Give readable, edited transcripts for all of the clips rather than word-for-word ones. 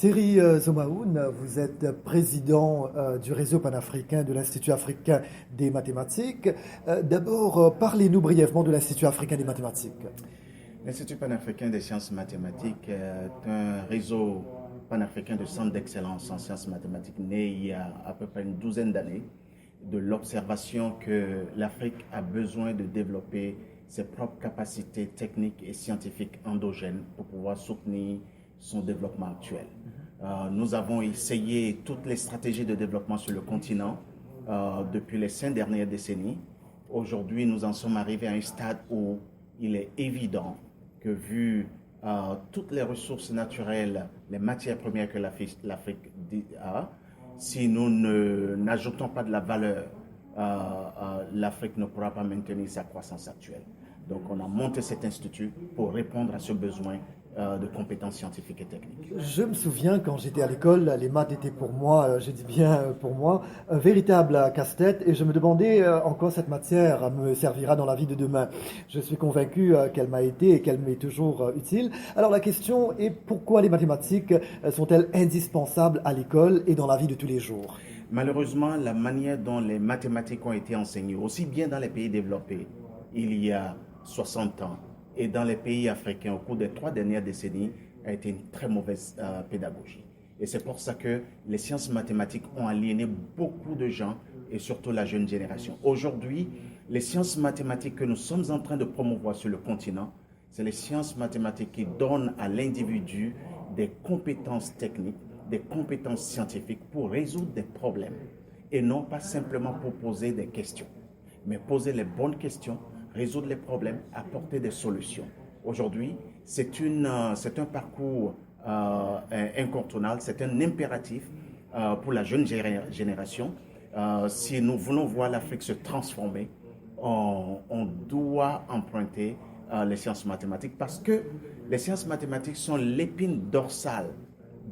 Seri Zomaoun, vous êtes président du réseau panafricain de l'Institut africain des mathématiques. D'abord, parlez-nous brièvement de l'Institut africain des mathématiques. L'Institut panafricain des sciences mathématiques est un réseau panafricain de centres d'excellence en sciences mathématiques né il y a à peu près une douzaine d'années de l'observation que l'Afrique a besoin de développer ses propres capacités techniques et scientifiques endogènes pour pouvoir soutenir son développement actuel. Nous avons essayé toutes les stratégies de développement sur le continent depuis les 5 dernières décennies. Aujourd'hui, nous en sommes arrivés à un stade où il est évident que vu toutes les ressources naturelles, les matières premières que l'Afrique a, si nous n'ajoutons pas de la valeur, l'Afrique ne pourra pas maintenir sa croissance actuelle. Donc on a monté cet institut pour répondre à ce besoin de compétences scientifiques et techniques. Je me souviens quand j'étais à l'école, les maths étaient pour moi, je dis bien pour moi, un véritable casse-tête et je me demandais en quoi cette matière me servira dans la vie de demain. Je suis convaincu qu'elle m'a été et qu'elle m'est toujours utile. Alors la question est pourquoi les mathématiques sont-elles indispensables à l'école et dans la vie de tous les jours? Malheureusement, la manière dont les mathématiques ont été enseignées, aussi bien dans les pays développés il y a 60 ans, et dans les pays africains au cours des 3 dernières décennies a été une très mauvaise pédagogie. Et c'est pour ça que les sciences mathématiques ont aliéné beaucoup de gens et surtout la jeune génération. Aujourd'hui, les sciences mathématiques que nous sommes en train de promouvoir sur le continent, c'est les sciences mathématiques qui donnent à l'individu des compétences techniques, des compétences scientifiques pour résoudre des problèmes et non pas simplement pour poser des questions, mais poser les bonnes questions, résoudre les problèmes, apporter des solutions. Aujourd'hui, c'est un parcours incontournable, c'est un impératif pour la jeune génération. Si nous voulons voir l'Afrique se transformer, on doit emprunter les sciences mathématiques parce que les sciences mathématiques sont l'épine dorsale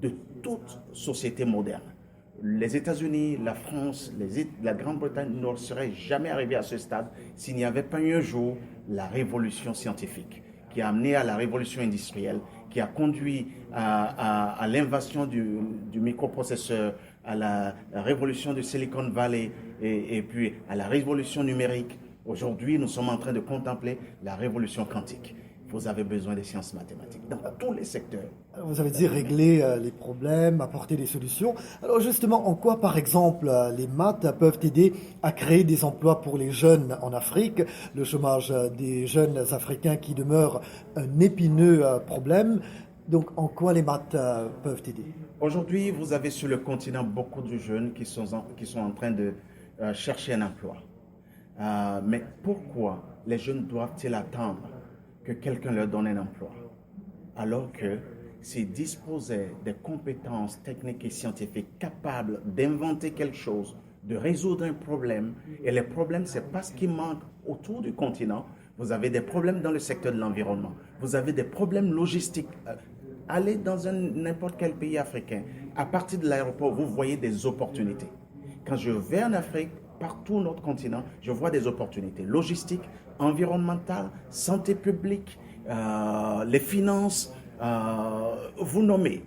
de toute société moderne. Les États-Unis, la France, la Grande-Bretagne ne seraient jamais arrivés à ce stade s'il n'y avait pas eu un jour la révolution scientifique qui a amené à la révolution industrielle, qui a conduit à l'invention du microprocesseur, à la révolution du Silicon Valley et puis à la révolution numérique. Aujourd'hui, nous sommes en train de contempler la révolution quantique. Vous avez besoin des sciences mathématiques dans tous les secteurs. Vous avez dit régler les problèmes, apporter des solutions. Alors justement, en quoi par exemple les maths peuvent aider à créer des emplois pour les jeunes en Afrique, le chômage des jeunes africains qui demeure un épineux problème. Donc en quoi les maths peuvent aider? Aujourd'hui, vous avez sur le continent beaucoup de jeunes qui sont en train de chercher un emploi. Mais pourquoi les jeunes doivent-ils attendre que quelqu'un leur donne un emploi, alors que s'ils disposaient des compétences techniques et scientifiques capables d'inventer quelque chose, de résoudre un problème, et les problèmes, c'est parce qu'il manque autour du continent. Vous avez des problèmes dans le secteur de l'environnement, vous avez des problèmes logistiques. Allez dans n'importe quel pays africain, à partir de l'aéroport, vous voyez des opportunités. Quand je vais en Afrique, partout notre continent, je vois des opportunités logistiques, environnementales, santé publique, les finances, vous nommez.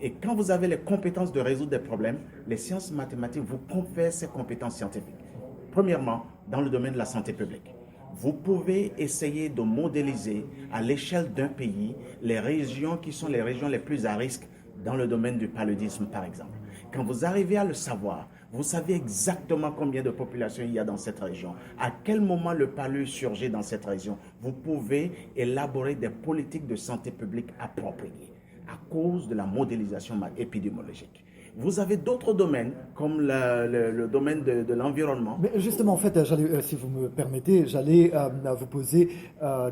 Et quand vous avez les compétences de résoudre des problèmes, les sciences mathématiques vous confèrent ces compétences scientifiques. Premièrement, dans le domaine de la santé publique. Vous pouvez essayer de modéliser à l'échelle d'un pays les régions qui sont les régions les plus à risque dans le domaine du paludisme, par exemple. Quand vous arrivez à le savoir, vous savez exactement combien de population il y a dans cette région, à quel moment le palu surgit dans cette région. Vous pouvez élaborer des politiques de santé publique appropriées à cause de la modélisation épidémiologique. Vous avez d'autres domaines, comme le domaine de l'environnement. Mais justement, en fait, si vous me permettez, j'allais vous poser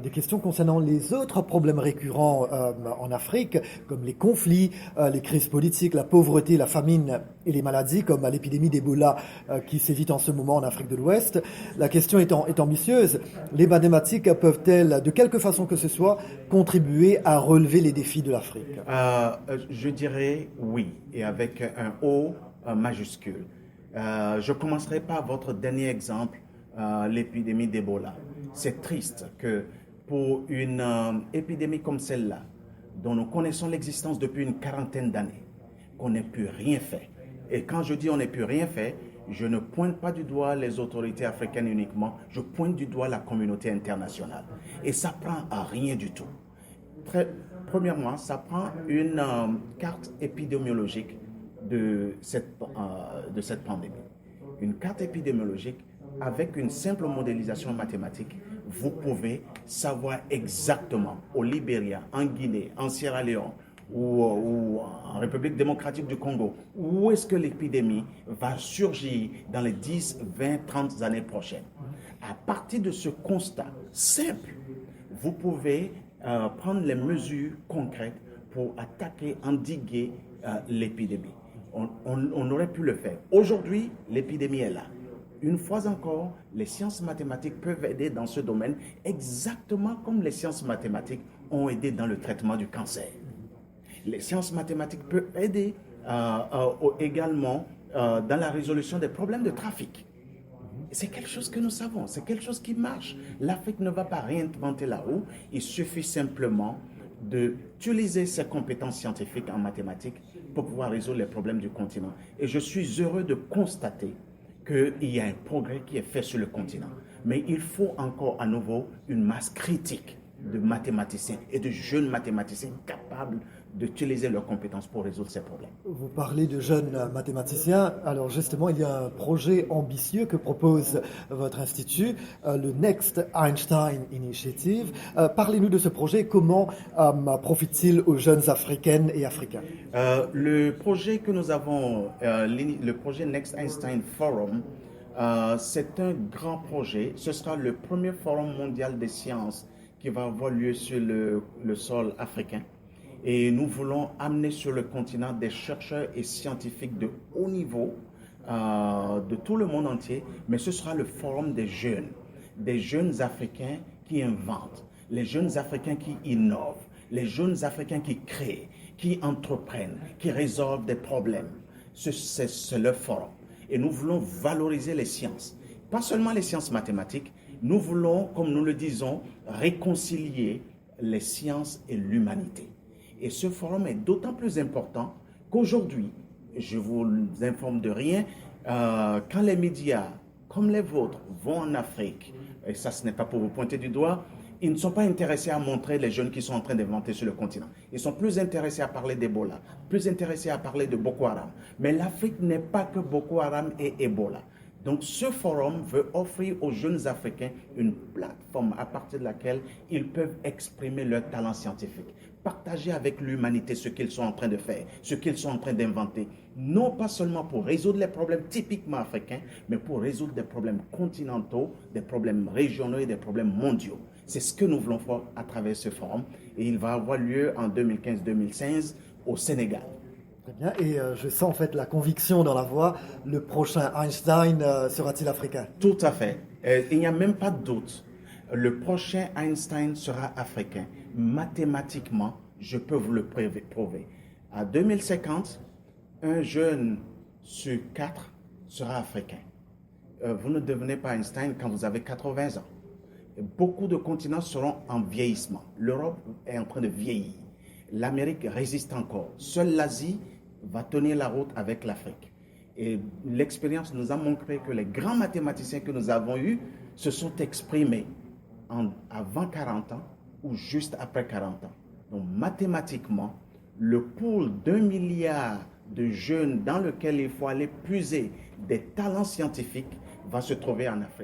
des questions concernant les autres problèmes récurrents en Afrique, comme les conflits, les crises politiques, la pauvreté, la famine et les maladies, comme l'épidémie d'Ebola qui sévit en ce moment en Afrique de l'Ouest. La question est ambitieuse. Les mathématiques peuvent-elles, de quelque façon que ce soit, contribuer à relever les défis de l'Afrique? Je dirais oui, et avec un O majuscule. Je commencerai par votre dernier exemple, l'épidémie d'Ebola. C'est triste que pour une épidémie comme celle-là, dont nous connaissons l'existence depuis une quarantaine d'années, qu'on n'ait plus rien fait. Et quand je dis on n'ait plus rien fait, je ne pointe pas du doigt les autorités africaines uniquement, je pointe du doigt la communauté internationale. Et ça prend à rien du tout. Premièrement, ça prend une carte épidémiologique de cette pandémie. Une carte épidémiologique avec une simple modélisation mathématique, vous pouvez savoir exactement au Libéria, en Guinée, en Sierra Leone ou en République démocratique du Congo, où est-ce que l'épidémie va surgir dans les 10, 20, 30 années prochaines. À partir de ce constat simple, vous pouvez prendre les mesures concrètes pour attaquer, endiguer l'épidémie. On aurait pu le faire. Aujourd'hui, l'épidémie est là. Une fois encore, les sciences mathématiques peuvent aider dans ce domaine exactement comme les sciences mathématiques ont aidé dans le traitement du cancer. Les sciences mathématiques peuvent aider également dans la résolution des problèmes de trafic. C'est quelque chose que nous savons, c'est quelque chose qui marche. L'Afrique ne va pas réinventer la roue, il suffit simplement d'utiliser ses compétences scientifiques en mathématiques pour pouvoir résoudre les problèmes du continent. Et je suis heureux de constater qu'il y a un progrès qui est fait sur le continent. Mais il faut encore à nouveau une masse critique de mathématiciens et de jeunes mathématiciens capables d'utiliser leurs compétences pour résoudre ces problèmes. Vous parlez de jeunes mathématiciens. Alors justement, il y a un projet ambitieux que propose votre institut, le Next Einstein Initiative. Parlez-nous de ce projet. Comment profite-t-il aux jeunes africaines et africains? Le projet que nous avons, le projet Next Einstein Forum, c'est un grand projet. Ce sera le premier forum mondial des sciences qui va avoir lieu sur le sol africain. Et nous voulons amener sur le continent des chercheurs et scientifiques de haut niveau de tout le monde entier, mais ce sera le forum des jeunes Africains qui inventent, les jeunes Africains qui innovent, les jeunes Africains qui créent, qui entreprennent, qui résolvent des problèmes. C'est leur forum. Et nous voulons valoriser les sciences, pas seulement les sciences mathématiques, nous voulons, comme nous le disons, réconcilier les sciences et l'humanité. Et ce forum est d'autant plus important qu'aujourd'hui, je vous informe de rien, quand les médias comme les vôtres vont en Afrique, et ça ce n'est pas pour vous pointer du doigt, ils ne sont pas intéressés à montrer les jeunes qui sont en train d'inventer sur le continent. Ils sont plus intéressés à parler d'Ebola, plus intéressés à parler de Boko Haram. Mais l'Afrique n'est pas que Boko Haram et Ebola. Donc ce forum veut offrir aux jeunes Africains une plateforme à partir de laquelle ils peuvent exprimer leurs talents scientifiques, partager avec l'humanité ce qu'ils sont en train de faire, ce qu'ils sont en train d'inventer, non pas seulement pour résoudre les problèmes typiquement africains, mais pour résoudre des problèmes continentaux, des problèmes régionaux et des problèmes mondiaux. C'est ce que nous voulons faire à travers ce forum et il va avoir lieu en 2015-2016 au Sénégal. Très bien, et je sens en fait la conviction dans la voix, le prochain Einstein sera-t-il africain? Tout à fait, il n'y a même pas de doute. Le prochain Einstein sera africain. Mathématiquement, je peux vous le prouver. À 2050, un jeune sur 4 sera africain. Vous ne devenez pas Einstein quand vous avez 80 ans. Beaucoup de continents seront en vieillissement. L'Europe est en train de vieillir. L'Amérique résiste encore. Seule l'Asie va tenir la route avec l'Afrique. Et l'expérience nous a montré que les grands mathématiciens que nous avons eus se sont exprimés avant 40 ans ou juste après 40 ans. Donc mathématiquement, le pool d'1 milliard de jeunes dans lequel il faut aller puiser des talents scientifiques va se trouver en Afrique.